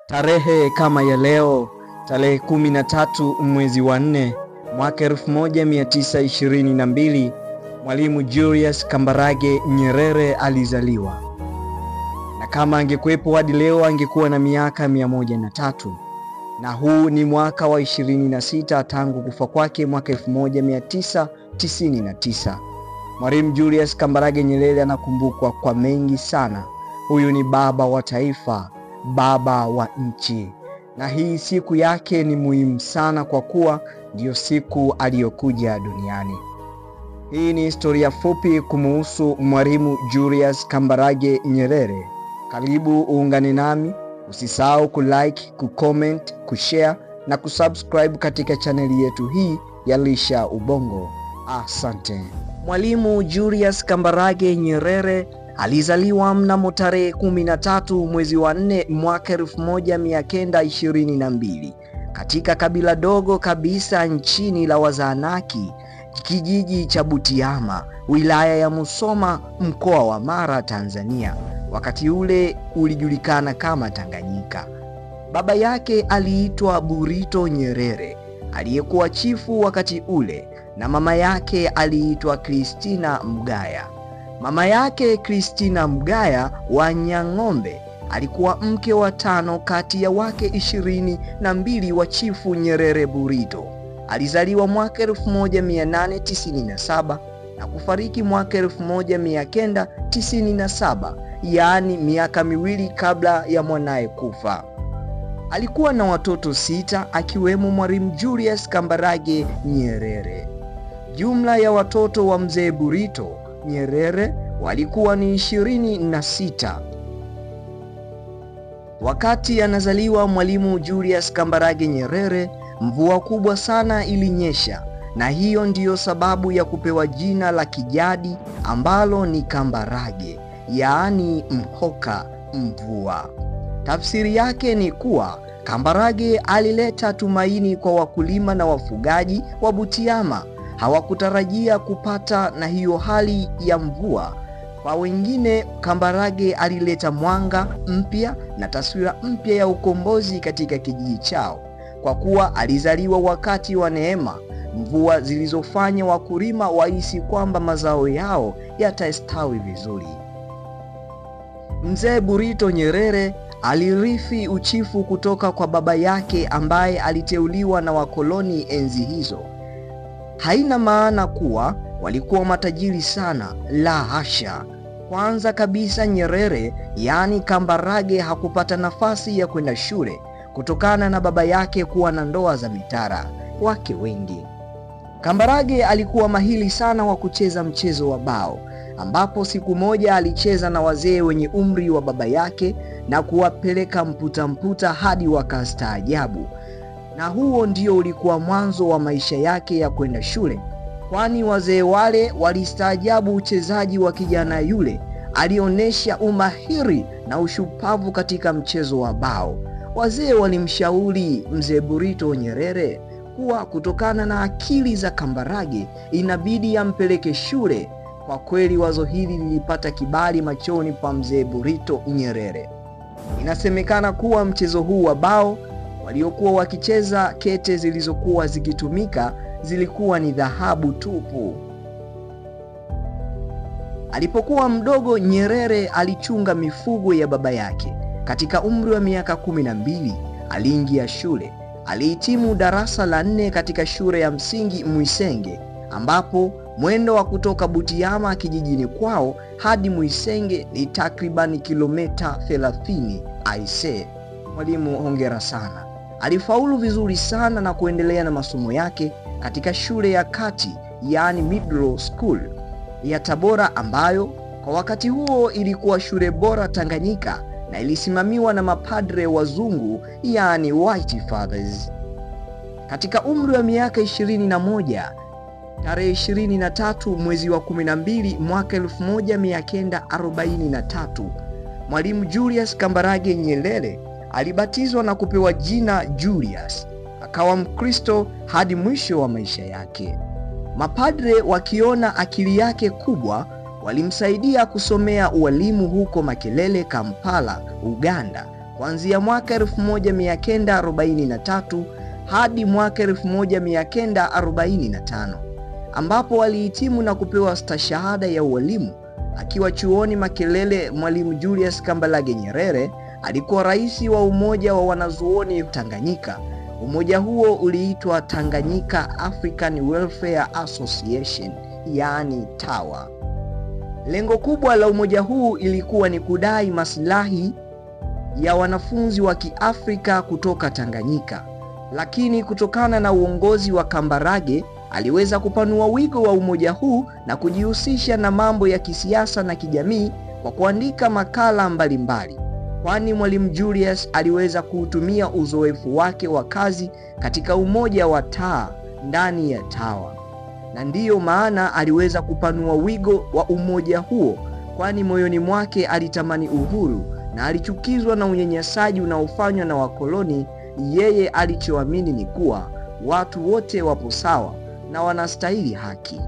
Tarehe kama ya leo, tarehe 13 mwezi wa 4 mwaka 1922, Mwalimu Julius Kambarage Nyerere alizaliwa. Na kama angekuwepo hadi leo angekuwa na miaka 103. Na huu ni mwaka wa 26 tangu kufa kwake mwaka 1999. Mwalimu Julius Kambarage Nyerere anakumbukwa kwa mengi sana. Huyu ni baba wa taifa, baba wa nchi. Na hii siku yake ni muhimu sana kwa kuwa ndiyo siku aliyokuja duniani. Hii ni historia fupi kumuhusu Mwalimu Julius Kambarage Nyerere. Karibu uungane nami, usisahau kulike, kucomment, kushare na kusubscribe katika chaneli yetu hii ya Lisha Ubongo. Asante. Mwalimu Julius Kambarage Nyerere alizaliwa mnamo tarehe 13 mwezi wa 4 mwaka 1922 katika kabila dogo kabisa nchini la Wazanaki, kijiji cha Butiama, wilaya ya Musoma, mkoa wa Mara, Tanzania. Wakati ule ulijulikana kama Tanganyika. Baba yake aliitwa Burito Nyerere, aliyekuwa chifu wakati ule, na mama yake aliitwa Christina Mgaya. Mama yake Christina Mgaya wa Nyang'ombe alikuwa mke wa 5 kati ya wake 22 wa chifu Nyerere Burito. Alizaliwa mwaka 1897 na kufariki mwaka 1997, yaani miaka miwili kabla ya mwanaye kufa. Alikuwa na watoto 6 akiwemo Mwalimu Julius Kambarage Nyerere. Jumla ya watoto wa mzee Burito Nyerere walikuwa ni 26. Wakati anazaliwa Mwalimu Julius Kambarage Nyerere, mvua kubwa sana ilinyesha, na hiyo ndiyo sababu ya kupewa jina la kijadi ambalo ni Kambarage, yaani mhoka, mvua. Tafsiri yake ni kuwa Kambarage alileta tumaini kwa wakulima na wafugaji wa Butiama. Hawakutarajia kupata na hiyo hali ya mvua. Kwa wengine, Kambarage alileta mwanga mpya na taswira mpya ya ukombozi katika kijiji chao, kwa kuwa alizaliwa wakati wa neema, mvua zilizofanya wakulima wahisi kwamba mazao yao yatastawi vizuri. Mzee Burito Nyerere alirithi uchifu kutoka kwa baba yake ambaye aliteuliwa na wakoloni enzi hizo. Haina maana kuwa walikuwa matajiri sana, la hasha. Kwanza kabisa, Nyerere yaani Kambarage hakupata nafasi ya kwenda shule kutokana na baba yake kuwa na ndoa za mitara wake wengi. Kambarage alikuwa mahiri sana wa kucheza mchezo wa bao, ambapo siku moja alicheza na wazee wenye umri wa baba yake na kuwapeleka mputa hadi wakastaajabu. Na huo ndio ulikuwa mwanzo wa maisha yake ya kwenda shule, kwani wazee wale walistaajabu uchezaji wa kijana yule. Alionyesha umahiri na ushupavu katika mchezo wa bao. Wazee walimshauri mzee Burito Nyerere kuwa kutokana na akili za Kambarage inabidi ampeleke shule. Kwa kweli wazo hili lilipata kibali machoni pa mzee Burito Nyerere. Inasemekana kuwa mchezo huu wa bao waliokuwa wakicheza, kete zilizokuwa zikitumika zilikuwa ni dhahabu tupu. Alipokuwa mdogo, Nyerere alichunga mifugo ya baba yake. Katika umri wa miaka 12 aliingia shule. Alihitimu darasa la 4 katika shule ya msingi Mwisenge, ambapo mwendo wa kutoka Butiama kijijini kwao hadi Mwisenge ni takriban kilomita 30. Aisee, mwalimu hongera sana. Alifaulu vizuri sana na kuendelea na masomo yake katika shule ya kati, yaani middle school ya Tabora, ambayo kwa wakati huo ilikuwa shule bora Tanganyika na ilisimamiwa na mapadre wazungu, yaani white fathers. Katika umri wa miaka 21, tarehe 23 mwezi wa 12 mwaka 1943, Mwalimu Julius Kambarage Nyerere alibatizwa na kupewa jina Julius. Akawa Mkristo hadi mwisho wa maisha yake. Mapadre wakiona akili yake kubwa walimsaidia kusomea ualimu huko Makerere, Kampala, Uganda, kuanzia mwaka 1943 hadi mwaka 1945, ambapo alihitimu na kupewa stashahada ya ualimu. Akiwa chuoni Makerere, Mwalimu Julius Kambarage Nyerere alikuwa rais wa umoja wa wanazuoni Tanganyika. Umoja huo uliitwa Tanganyika African Welfare Association, yaani TAWA. Lengo kubwa la umoja huu ilikuwa ni kudai maslahi ya wanafunzi wa Kiafrika kutoka Tanganyika. Lakini kutokana na uongozi wa Kambarage, aliweza kupanua wigo wa umoja huu na kujihusisha na mambo ya kisiasa na kijamii kwa kuandika makala mbalimbali, kwani Mwalimu Julius aliweza kuutumia uzoefu wake wa kazi katika umoja wa TAA ndani ya TAWA. Na ndiyo maana aliweza kupanua wigo wa umoja huo, kwani moyoni mwake alitamani uhuru na alichukizwa na unyanyasaji unaofanywa na wakoloni. Yeye alichoamini ni kuwa watu wote wapo sawa na wanastahili haki.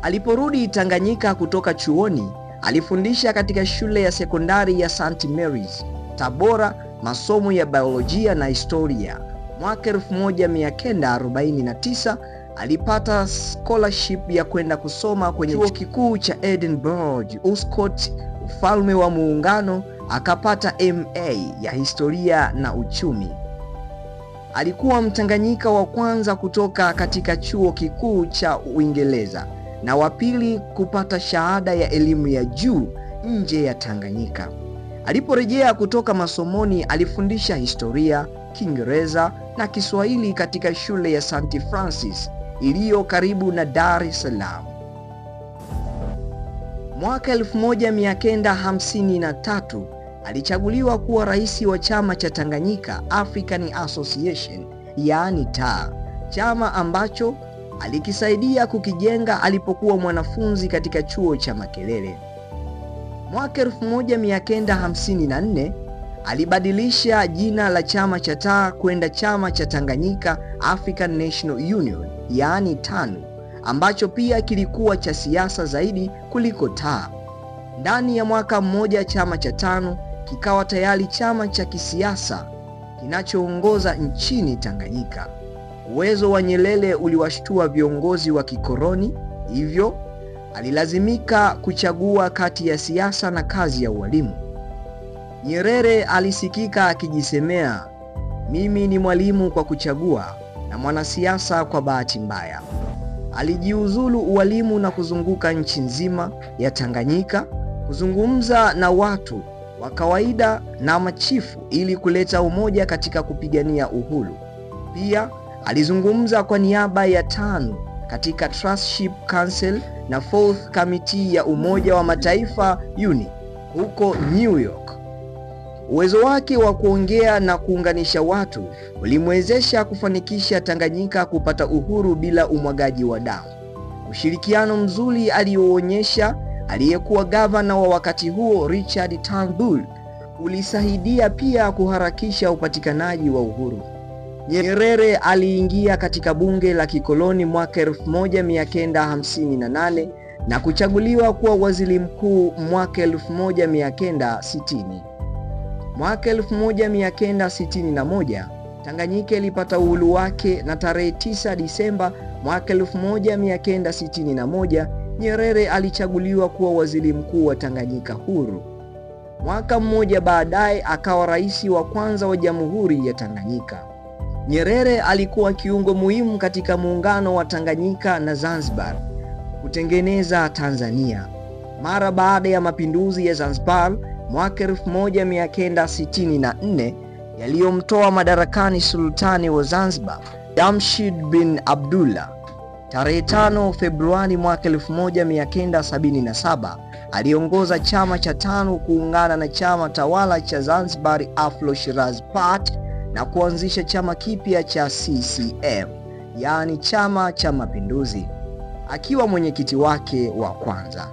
Aliporudi Tanganyika kutoka chuoni, alifundisha katika shule ya sekondari ya St. Mary's, Tabora, masomo ya biolojia na historia. Mwaka 1949 alipata scholarship ya kwenda kusoma kwenye chuo kikuu cha Edinburgh, Scotland, ufalme wa Muungano. Akapata MA ya historia na uchumi. Alikuwa Mtanganyika wa kwanza kutoka katika chuo kikuu cha Uingereza na wa pili kupata shahada ya elimu ya juu nje ya Tanganyika. Aliporejea kutoka masomoni, alifundisha historia, Kiingereza na Kiswahili katika shule ya St. Francis iliyo karibu na Dar es Salaam. Mwaka 1953 alichaguliwa kuwa rais wa chama cha Tanganyika African Association, yaani TAA, chama ambacho alikisaidia kukijenga alipokuwa mwanafunzi katika chuo cha Makerere. Mwaka 1954 alibadilisha jina la chama cha TAA kwenda chama cha Tanganyika African National Union, yaani TANU, ambacho pia kilikuwa cha siasa zaidi kuliko TAA. Ndani ya mwaka mmoja chama cha TANU kikawa tayari chama cha kisiasa kinachoongoza nchini Tanganyika. Uwezo wa Nyerere uliwashtua viongozi wa kikoloni, hivyo alilazimika kuchagua kati ya siasa na kazi ya ualimu. Nyerere alisikika akijisemea, "Mimi ni mwalimu kwa kuchagua na mwanasiasa kwa bahati mbaya." Alijiuzulu ualimu na kuzunguka nchi nzima ya Tanganyika kuzungumza na watu wa kawaida na machifu ili kuleta umoja katika kupigania uhuru. Pia alizungumza kwa niaba ya TANU katika Trusteeship Council na Fourth Committee ya Umoja wa Mataifa UN huko New York. Uwezo wake wa kuongea na kuunganisha watu ulimwezesha kufanikisha Tanganyika kupata uhuru bila umwagaji wa damu. Ushirikiano mzuri alioonyesha aliyekuwa gavana wa wakati huo Richard Turnbull ulisaidia pia kuharakisha upatikanaji wa uhuru. Nyerere aliingia katika bunge la kikoloni mwaka 1958 na kuchaguliwa kuwa waziri mkuu mwaka 1960. Mwaka 1961 Tanganyika ilipata uhuru wake, na tarehe 9 Disemba mwaka 1961 Nyerere alichaguliwa kuwa waziri mkuu wa Tanganyika huru. Mwaka mmoja baadaye akawa rais wa kwanza wa Jamhuri ya Tanganyika. Nyerere alikuwa kiungo muhimu katika muungano wa Tanganyika na Zanzibar kutengeneza Tanzania. Mara baada ya mapinduzi ya Zanzibar mwaka 1964 yaliyomtoa madarakani sultani wa Zanzibar Jamshid bin Abdullah, tarehe 5 Februari mwaka 1977 aliongoza chama cha TANU kuungana na chama tawala cha Zanzibar Afro Shirazi Party na kuanzisha chama kipya cha CCM, yaani Chama cha Mapinduzi, akiwa mwenyekiti wake wa kwanza.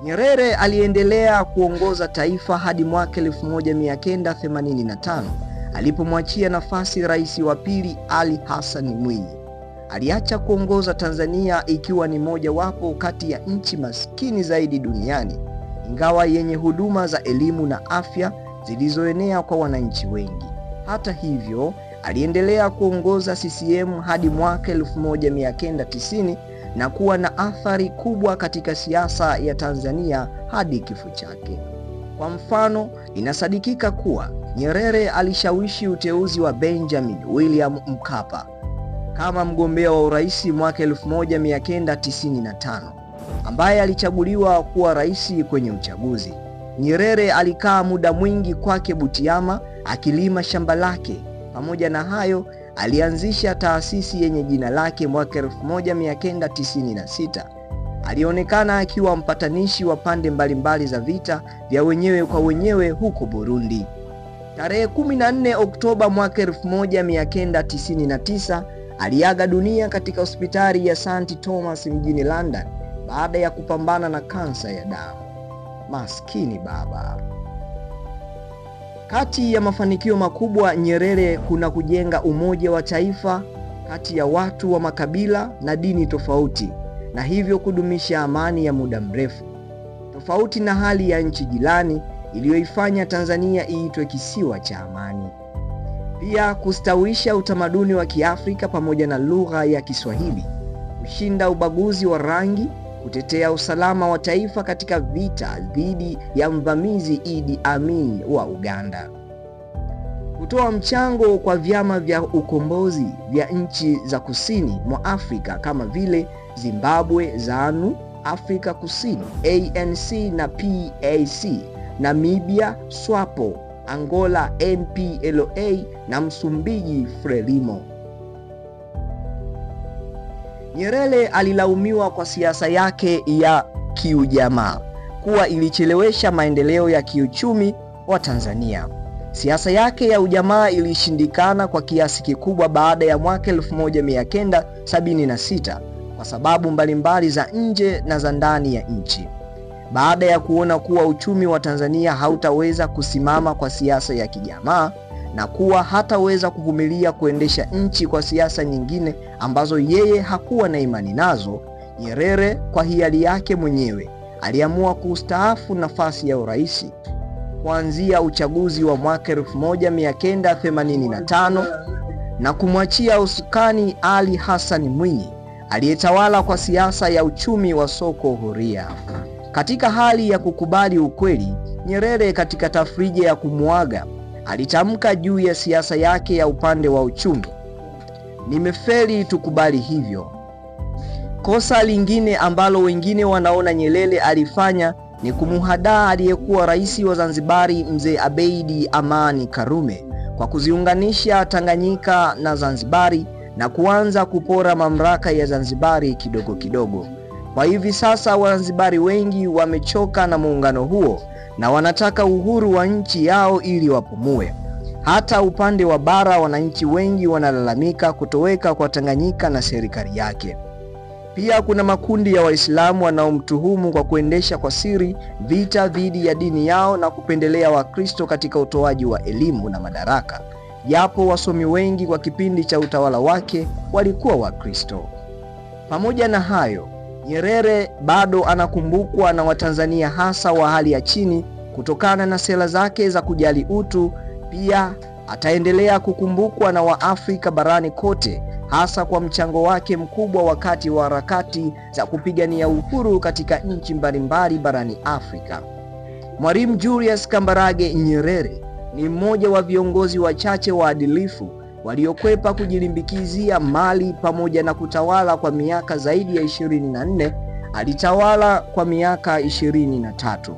Nyerere aliendelea kuongoza taifa hadi mwaka 1985 alipomwachia nafasi rais wa pili Ali Hassan Mwinyi. Aliacha kuongoza Tanzania ikiwa ni moja wapo kati ya nchi maskini zaidi duniani, ingawa yenye huduma za elimu na afya zilizoenea kwa wananchi wengi. Hata hivyo, aliendelea kuongoza CCM hadi mwaka 1990 na kuwa na athari kubwa katika siasa ya Tanzania hadi kifo chake. Kwa mfano, inasadikika kuwa Nyerere alishawishi uteuzi wa Benjamin William Mkapa kama mgombea wa urais mwaka 1995, ambaye alichaguliwa kuwa rais kwenye uchaguzi. Nyerere alikaa muda mwingi kwake Butiama akilima shamba lake. Pamoja na hayo, alianzisha taasisi yenye jina lake mwaka 1996. Alionekana akiwa mpatanishi wa pande mbalimbali za vita vya wenyewe kwa wenyewe huko Burundi. Tarehe 14 Oktoba mwaka 1999 aliaga dunia katika hospitali ya St. Thomas mjini London baada ya kupambana na kansa ya damu. Maskini baba. Kati ya mafanikio makubwa Nyerere kuna kujenga umoja wa taifa kati ya watu wa makabila na dini tofauti, na hivyo kudumisha amani ya muda mrefu, tofauti na hali ya nchi jirani iliyoifanya Tanzania iitwe kisiwa cha amani. Pia kustawisha utamaduni wa Kiafrika pamoja na lugha ya Kiswahili, kushinda ubaguzi wa rangi, kutetea usalama wa taifa katika vita dhidi ya mvamizi Idi Amin wa Uganda, kutoa mchango kwa vyama vya ukombozi vya nchi za kusini mwa Afrika kama vile Zimbabwe, ZANU, Afrika Kusini, ANC na PAC, Namibia, SWAPO, Angola, MPLA na Msumbiji, FRELIMO. Nyerere alilaumiwa kwa siasa yake ya kiujamaa kuwa ilichelewesha maendeleo ya kiuchumi wa Tanzania. Siasa yake ya ujamaa ilishindikana kwa kiasi kikubwa baada ya mwaka 1976 kwa sababu mbalimbali za nje na za ndani ya nchi. Baada ya kuona kuwa uchumi wa Tanzania hautaweza kusimama kwa siasa ya kijamaa na kuwa hataweza kuvumilia kuendesha nchi kwa siasa nyingine ambazo yeye hakuwa na imani nazo, Nyerere kwa hiari yake mwenyewe aliamua kustaafu nafasi ya urais kuanzia uchaguzi wa mwaka 1985 na kumwachia usukani Ali Hassan Mwinyi aliyetawala kwa siasa ya uchumi wa soko huria. Katika hali ya kukubali ukweli, Nyerere katika tafrija ya kumuaga alitamka juu ya siasa yake ya upande wa uchumi: "Nimefeli, tukubali hivyo." Kosa lingine ambalo wengine wanaona Nyerere alifanya ni kumuhadaa aliyekuwa rais wa Zanzibari Mzee Abeid Amani Karume kwa kuziunganisha Tanganyika na Zanzibari na kuanza kupora mamlaka ya Zanzibari kidogo kidogo. Kwa hivi sasa Wazanzibari wengi wamechoka na muungano huo na wanataka uhuru wa nchi yao ili wapumue. Hata upande wa bara wananchi wengi wanalalamika kutoweka kwa Tanganyika na serikali yake. Pia kuna makundi ya Waislamu wanaomtuhumu kwa kuendesha kwa siri vita dhidi ya dini yao na kupendelea Wakristo katika utoaji wa elimu na madaraka, japo wasomi wengi kwa kipindi cha utawala wake walikuwa Wakristo. Pamoja na hayo, Nyerere bado anakumbukwa na Watanzania hasa wa hali ya chini kutokana na sera zake za kujali utu. Pia ataendelea kukumbukwa na Waafrika barani kote hasa kwa mchango wake mkubwa wakati wa harakati za kupigania uhuru katika nchi mbalimbali barani Afrika. Mwalimu Julius Kambarage Nyerere ni mmoja wa viongozi wachache waadilifu waliokwepa kujilimbikizia mali pamoja na kutawala kwa miaka zaidi ya 24. Alitawala kwa miaka 23.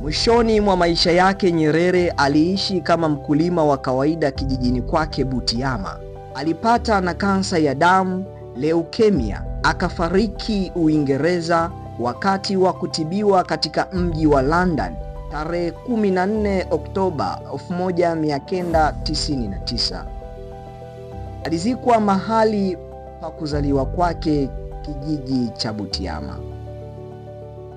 Mwishoni mwa maisha yake Nyerere aliishi kama mkulima wa kawaida kijijini kwake Butiama. Alipata na kansa ya damu, leukemia, akafariki Uingereza wakati wa kutibiwa katika mji wa London tarehe 14 Oktoba 1999. Alizikwa mahali pa kuzaliwa kwake, kijiji cha Butiama.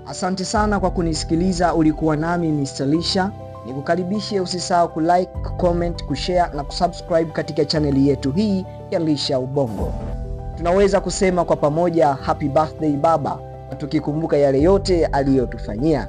Asante sana kwa kunisikiliza. Ulikuwa nami Mr. Lisha. Nikukaribishe, usisahau kulike, comment, kushare na kusubscribe katika chaneli yetu hii ya Lisha Ubongo. Tunaweza kusema kwa pamoja happy birthday baba, tukikumbuka yale yote aliyotufanyia.